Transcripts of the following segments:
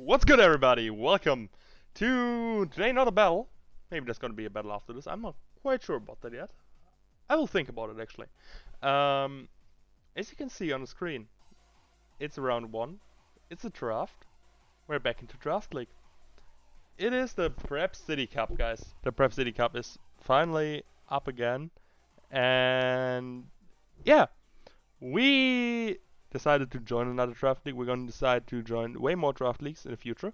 What's good, everybody? Welcome to today, not a battle. Maybe there's gonna be a battle after this. I'm not quite sure about that yet. I will think about it actually. As you can see on the screen, it's round 1. It's a draft. We're back into Draft League. It is the Prep City Cup, guys. The Prep City Cup is finally up again, and yeah, we decided to join another draft league. We're gonna decide to join way more draft leagues in the future.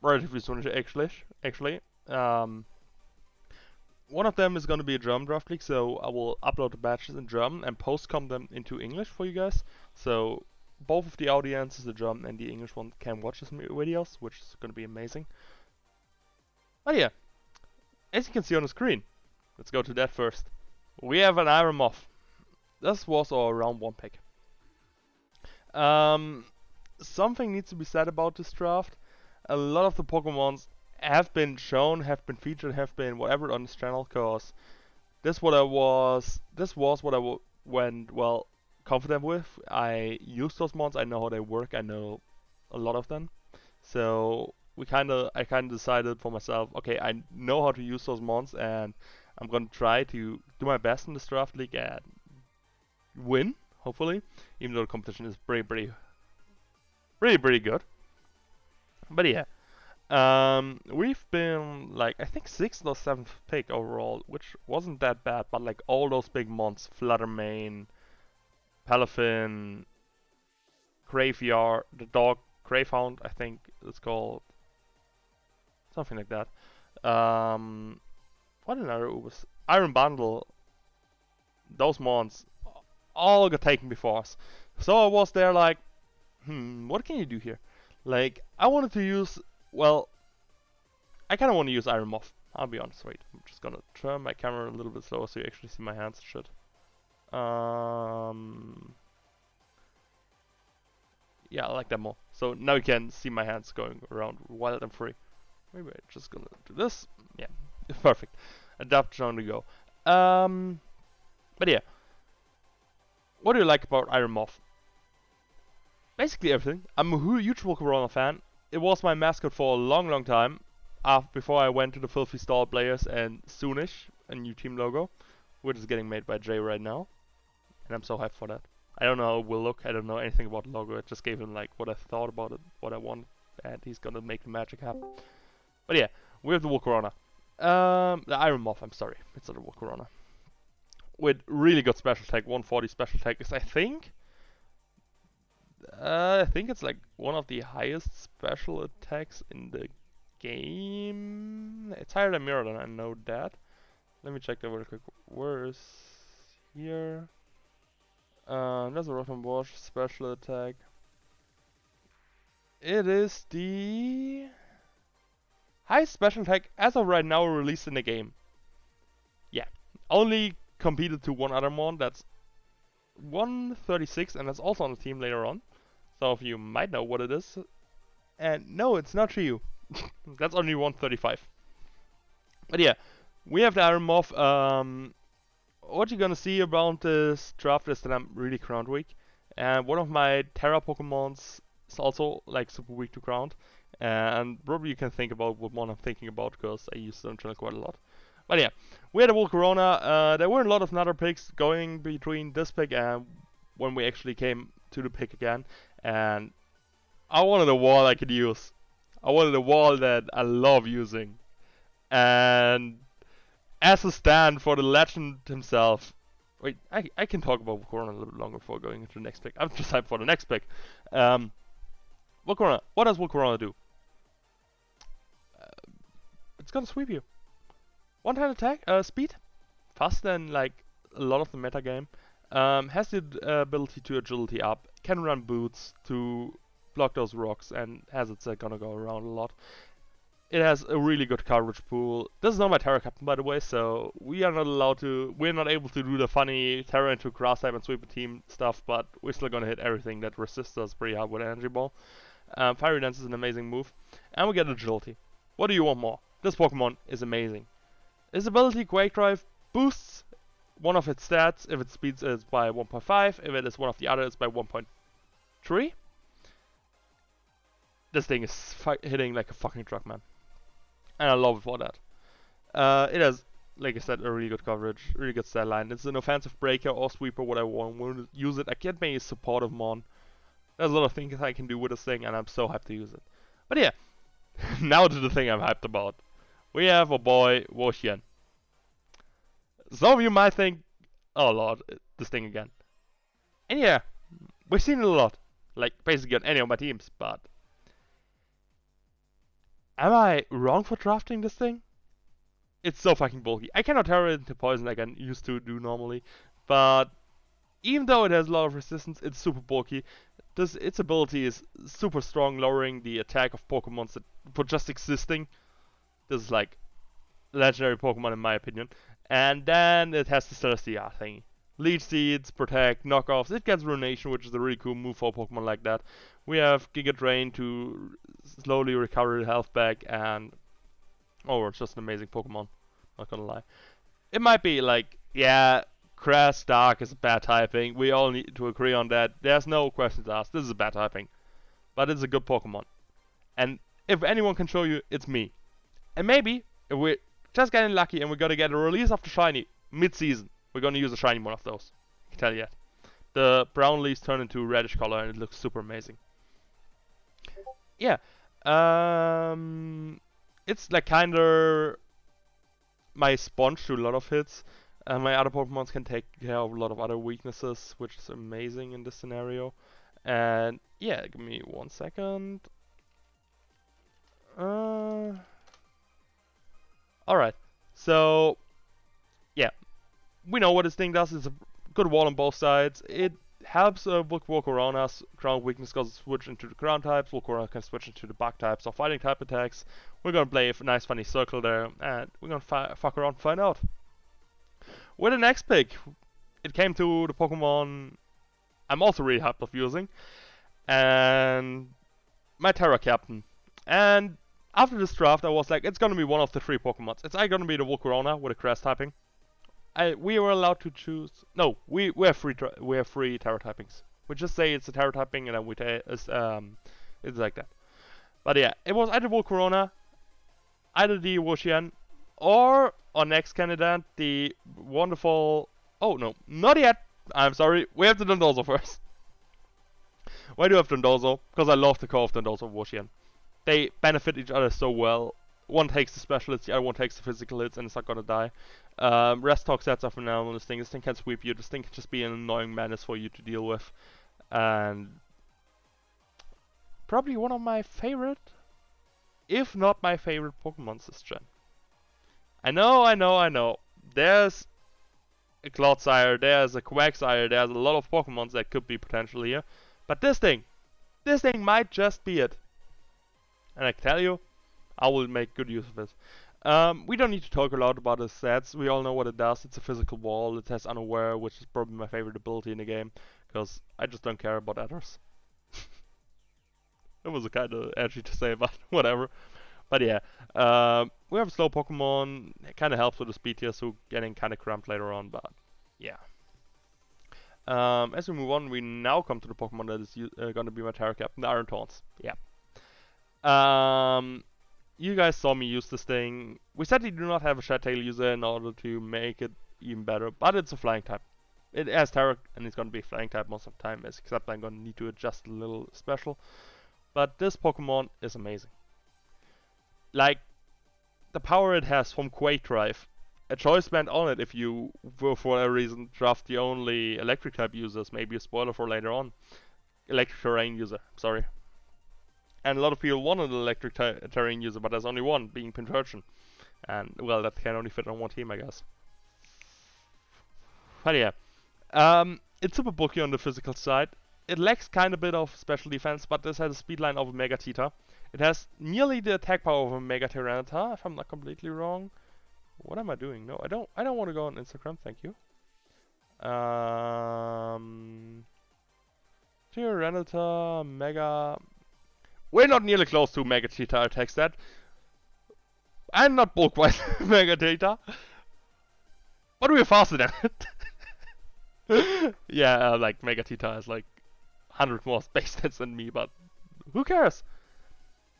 Relatively soon, actually. One of them is gonna be a German draft league, so I will upload the batches in German and postcom them into English for you guys. So both of the audiences, the German and the English one, can watch these videos, which is gonna be amazing. But yeah, as you can see on the screen, let's go to that first. We have an Iron Moth. This was our round 1 pick. Something needs to be said about this draft. A lot of the Pokemons have been shown, have been featured, have been whatever on this channel, cause this was what I went well confident with. I use those mons, I know how they work, I know a lot of them. So I kinda decided for myself, okay, I know how to use those mons, and I'm gonna try to do my best in this draft league and win, hopefully, even though the competition is pretty good. But yeah, we've been like, I think 6th or 7th pick overall, which wasn't that bad, but like all those big mons, Fluttermane, Palafin, Graveyard, the dog, Gravehound, I think it's called, something like that. What another was Iron Bundle, those mons all got taken before us. So I was there like, what can you do here? Like, I wanted to use, well, I kind of want to use Iron Moth. I'll be honest. Wait, I'm just gonna turn my camera a little bit slower so you actually see my hands. Shit. Yeah, I like that more. So now you can see my hands going around wild and free. Maybe I'm just gonna do this. Yeah, perfect. Adapt on the go. But yeah. What do you like about Iron Moth? Basically everything. I'm a huge Wo-Chien fan. It was my mascot for a long time. Before I went to the Filthy Stall players, and soonish a new team logo, which is getting made by Jay right now, and I'm so hyped for that. I don't know how it will look. I don't know anything about the logo. I just gave him like what I thought about it, what I want, and he's gonna make the magic happen. But yeah, we have the Wo-Chien. The Iron Moth. I'm sorry, it's not a Wo-Chien. With really good special tag, 140 special tag is I think it's like one of the highest special attacks in the game. It's higher than Mirrodon, I know that. Let me check that real quick. Where is here? There's a Rotom Wash special attack. It is the highest special attack as of right now released in the game. Yeah, only competed to one other mon. That's 136, and that's also on the team later on. Some of you might know what it is. And no, it's not Ryu. That's only 135. But yeah, we have the Iron Moth. What you're gonna see about this draft is that I'm really ground weak. And one of my Terra Pokemons is also like super weak to ground. And probably you can think about what one I'm thinking about, because I use them quite a lot. But yeah, we had a Wo-Chien. There were a lot of other picks going between this pick and when we actually came to the pick again. And I wanted a wall I could use. I wanted a wall that I love using. And as a stand for the legend himself. Wait, I can talk about Wo-Chien a little bit longer before going into the next pick. I'm just hyped for the next pick. Wo-Chien. What does Wo-Chien do? It's gonna sweep you. One-time attack, speed, faster than like a lot of the meta game. Has the ability to agility up, can run boots to block those rocks, and has its gonna go around a lot. It has a really good coverage pool. This is not my Terra Captain, by the way, so we're not able to do the funny Terra into grass type and sweep a team stuff, but we're still gonna hit everything that resists us pretty hard with Energy Ball. Fiery Dance is an amazing move, and we get agility. What do you want more? This Pokemon is amazing. Its ability, Quake Drive, boosts one of its stats. If its speed is by 1.5, if it is one of the others, by 1.3. this thing is hitting like a fucking truck, man. And I love it for that. It has, like I said, a really good coverage, really good stat line. It's an offensive breaker or sweeper, whatever I want to use it. I get me a supportive mon. There's a lot of things I can do with this thing, and I'm so hyped to use it. But yeah, now to the thing I'm hyped about. We have our boy Wo-Chien. Some of you might think, oh lord, this thing again. And yeah, we've seen it a lot. Like, basically on any of my teams, but... Am I wrong for drafting this thing? It's so fucking bulky. I cannot turn it into poison like I used to do normally, but even though it has a lot of resistance, it's super bulky. Its ability is super strong, lowering the attack of Pokemons that, for just existing. This is like legendary Pokemon in my opinion. And then it has the Celestia thing. Leech Seeds, Protect, Knockoffs. It gets Ruination, which is a really cool move for a Pokemon like that. We have Giga Drain to slowly recover the health back, and oh, it's just an amazing Pokemon. Not gonna lie. It might be like, yeah, Grass Dark is a bad typing. We all need to agree on that. There's no questions asked. This is a bad typing, but it's a good Pokemon. And if anyone can show you, it's me. And maybe if we're just getting lucky and we're gonna get a release of the shiny mid-season, we're gonna use a shiny one of those. I can tell you that. The brown leaves turn into reddish color and it looks super amazing. Yeah. It's like kinda my sponge to a lot of hits. My other Pokemons can take care of a lot of other weaknesses, which is amazing in this scenario. And yeah, give me 1 second. Alright, so yeah, we know what this thing does. It's a good wall on both sides. It helps Volcarona ground weakness because it switch into the ground types. Volcarona can switch into the bug types or fighting type attacks. We're gonna play a nice funny circle there, and we're gonna fuck around and find out. With the next pick, it came to the Pokemon I'm also really hyped of using, and my Terra Captain. And after this draft, I was like, it's gonna be one of the 3 Pokemons. It's either gonna be the Volcarona with a grass typing. We were allowed to choose. No, we have 3 Terra typings. We just say it's a Terra typing, and then it's like that. But yeah, it was either Volcarona, either the Wo-Chien, or our next candidate, the wonderful. Oh no, not yet. I'm sorry. We have the Dondozo first. Why do I have Dondozo? Because I love the core of Dondozo and Wo-Chien. They benefit each other so well. One takes the special hits, the other one takes the physical hits, and it's not gonna die. Rest talk sets are phenomenal. This thing can sweep you. This thing can just be an annoying menace for you to deal with, and probably one of my favorite, if not my favorite, Pokemon this gen. I know. There's a Clodsire, there's a Quagsire, there's a lot of Pokemons that could be potential here, but this thing might just be it. And I can tell you, I will make good use of it. We don't need to talk a lot about the stats. We all know what it does. It's a physical wall. It has Unaware, which is probably my favorite ability in the game, because I just don't care about others. It was a kind of edgy to say, but whatever. But yeah, we have a slow Pokemon. It kind of helps with the speed here, so getting kind of cramped later on, but yeah. As we move on, we now come to the Pokemon that is going to be my Terra Captain, the Iron Taunts. Yeah. You guys saw me use this thing. We said we do not have a Shed Tail user in order to make it even better, but it's a flying type. It has Terra, and it's going to be flying type most of the time, except I'm going to need to adjust a little special. But this Pokemon is amazing. Like, the power it has from Quake Drive. A choice band on it if you, for whatever reason, draft the only electric type users. Maybe a spoiler for later on. Electric terrain user, sorry. And a lot of people want an electric terrain user, but there's only one, being Pinturchin. And, well, that can only fit on one team, I guess. But yeah. It's super bulky on the physical side. It lacks kind of bit of special defense, but this has a speed line of a Mega Tita. It has nearly the attack power of a Mega Tyranitar, if I'm not completely wrong. What am I doing? No, I don't want to go on Instagram, thank you. Tyranitar, Mega... We're not nearly close to Mega Tita attack stat. And not bulk-wise Mega Tita. But we're faster than it. Yeah, like Mega Tita has like 100 more space stats than me, but who cares?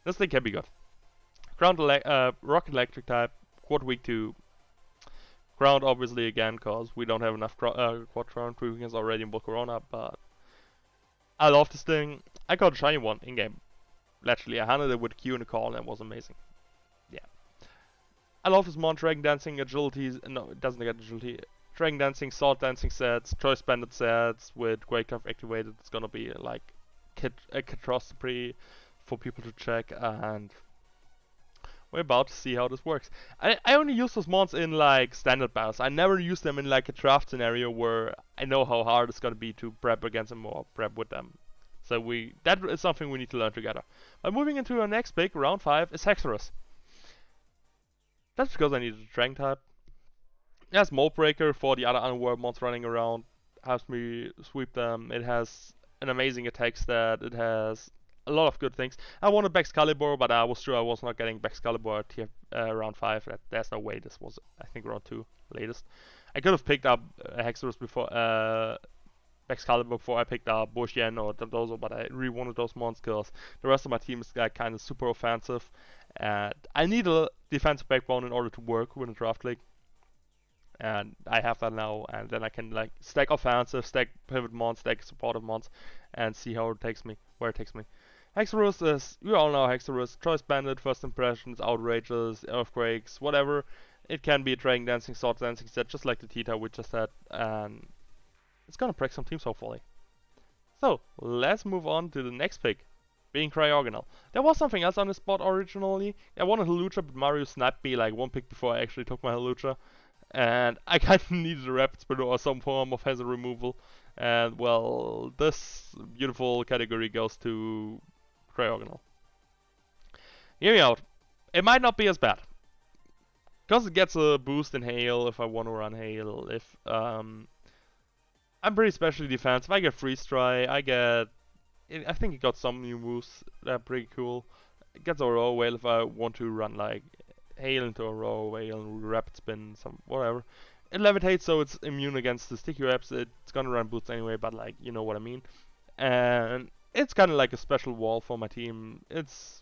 This thing can be good. Rock electric type, quad weak to ground obviously again, cause we don't have enough quad ground weakness already in Volcarona, but I love this thing. I got a shiny one in game. Literally, I handled it with Q in the call and it was amazing. Yeah. I love this mon Dragon Dancing agility. No, it doesn't get agility. Dragon Dancing, Sword Dancing sets, Choice Bandit sets with Quake Turf activated. It's gonna be like a catastrophe for people to check, and we're about to see how this works. I only use those mons in like standard battles. I never use them in like a draft scenario where I know how hard it's gonna be to prep against them or prep with them. So that is something we need to learn together. But moving into our next pick, round 5, is Hexorus. That's because I needed a Dragon type. It has Mold Breaker for the other Underworld mons running around. Helps me sweep them. It has an amazing attack stat. It has a lot of good things. I wanted Excalibur, but I was sure I was not getting Excalibur at tier, round 5. There's no way. This was, I think, round 2 latest. I could have picked up Hexorus before Excalibur before I picked up Wo-Chien or Dozo, but I really wanted those mons because the rest of my team is like kind of super offensive, and I need a defensive backbone in order to work with a draft league. And I have that now, and then I can like stack offensive, stack pivot mons, stack supportive mons, and see how it takes me, where it takes me. Hexorus is, we all know Hexorus, Choice Bandit, First Impressions, Outrages, Earthquakes, whatever. It can be a Dragon Dancing, Sword Dancing set, just like the Tita we just had, and it's gonna break some teams hopefully. So, let's move on to the next pick, being Cryogonal. There was something else on this spot originally. I wanted Helios, but Mario sniped me like one pick before I actually took my Helios. And I kind of needed a Rapid Spinner or some form of hazard removal. And well, this beautiful category goes to Cryogonal. Hear me out. It might not be as bad. Because it gets a boost in Hail if I want to run Hail. If I'm pretty specially defensive. I get Freeze Dry. I think it got some new moves that are pretty cool. It gets a Row Whale if I want to run like Hail into a Row Whale, Rapid Spin, some whatever. It levitates, so it's immune against the sticky webs. It's gonna run boots anyway, but like you know what I mean. And it's kind of like a special wall for my team. It's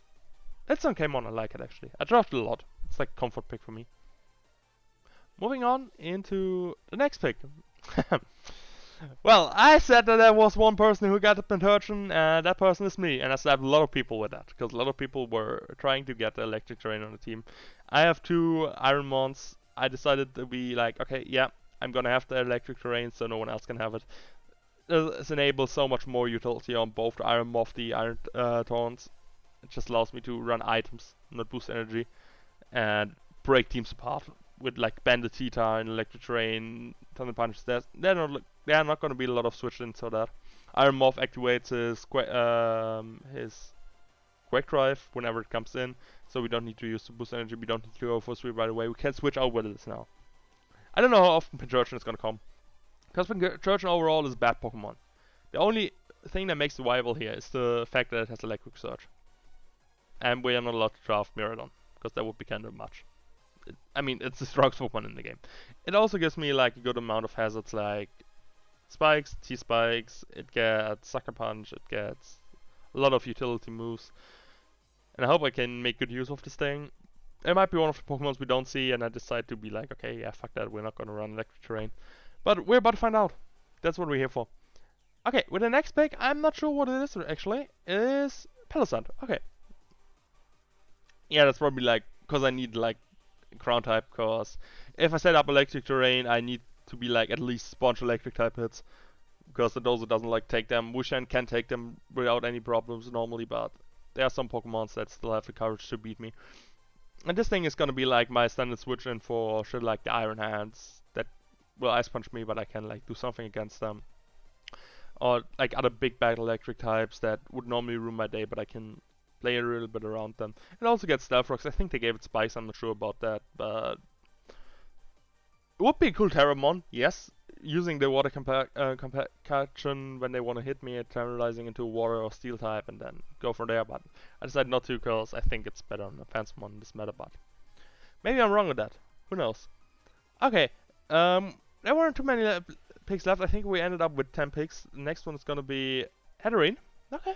on K-Mon, I like it actually. I drafted a lot. It's like a comfort pick for me. Moving on into the next pick. Well, I said that there was one person who got the Penturgeon, and that person is me. And I stabbed a lot of people with that, because a lot of people were trying to get the electric terrain on the team. I have 2 Iron Mons. I decided to be like, okay, yeah, I'm gonna have the electric terrain, so no one else can have it. This enables so much more utility on both the Iron Moth, the Iron Taunts. It just allows me to run items, not boost energy, and break teams apart with like Bandit Tita and electric terrain, Thunder Punch. There are not going to be a lot of switch ins for that. Iron Moth activates his Quake Drive whenever it comes in, so we don't need to use the boost energy. We don't need to go for sweep right away. We can switch out with this now. I don't know how often Penturgeon is going to come, because Penturgeon overall is a bad Pokemon. The only thing that makes it viable here is the fact that it has Electric Surge, and we are not allowed to draft Miraidon, because that would be kind of much. I mean, it's the strongest Pokemon in the game. It also gives me like a good amount of hazards like Spikes, T-Spikes, it gets Sucker Punch, it gets a lot of utility moves. And I hope I can make good use of this thing. It might be one of the Pokemons we don't see, and I decide to be like, okay, yeah, fuck that, we're not gonna run electric terrain. But we're about to find out. That's what we're here for. Okay, with the next pick, I'm not sure what it is actually. It is Palisand. Okay. Yeah, that's probably like, because I need like ground type, because if I set up electric terrain, I need to be like at least sponge electric type hits, because the Dozo doesn't like take them. Wo-Chien can take them without any problems normally, but there are some Pokemons that still have the courage to beat me. And this thing is gonna be like my standard switch in for shit like the Iron Hands that will Ice Punch me, but I can like do something against them. Or like other big bad electric types that would normally ruin my day, but I can play a little bit around them. It also gets Stealth Rocks. I think they gave it Spikes, I'm not sure about that, but it would be a cool Terramon, yes. Using the water compaction when they want to hit me, terrorizing into a water or steel type, and then go from there, but I decided not to because I think it's better on a fence mon in this meta, but maybe I'm wrong with that. Who knows? Okay, there weren't too many picks left. I think we ended up with 10 picks. The next one is gonna be Hatterene. Okay.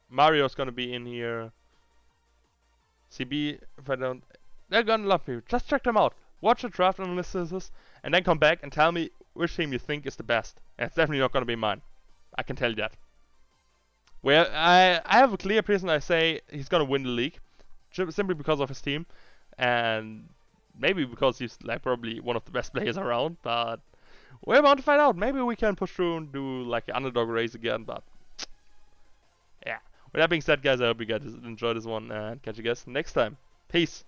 Mario's gonna be in here. CB, if I don't, they're gonna love me. Just check them out. Watch the draft analysis, and then come back and tell me which team you think is the best. And it's definitely not gonna be mine. I can tell you that. Well, I have a clear reason. I say he's gonna win the league, simply because of his team, and maybe because he's like probably one of the best players around. But we're about to find out. Maybe we can push through and do like an underdog race again. But yeah. With that being said, guys, I hope you guys enjoyed this one and catch you guys next time. Peace.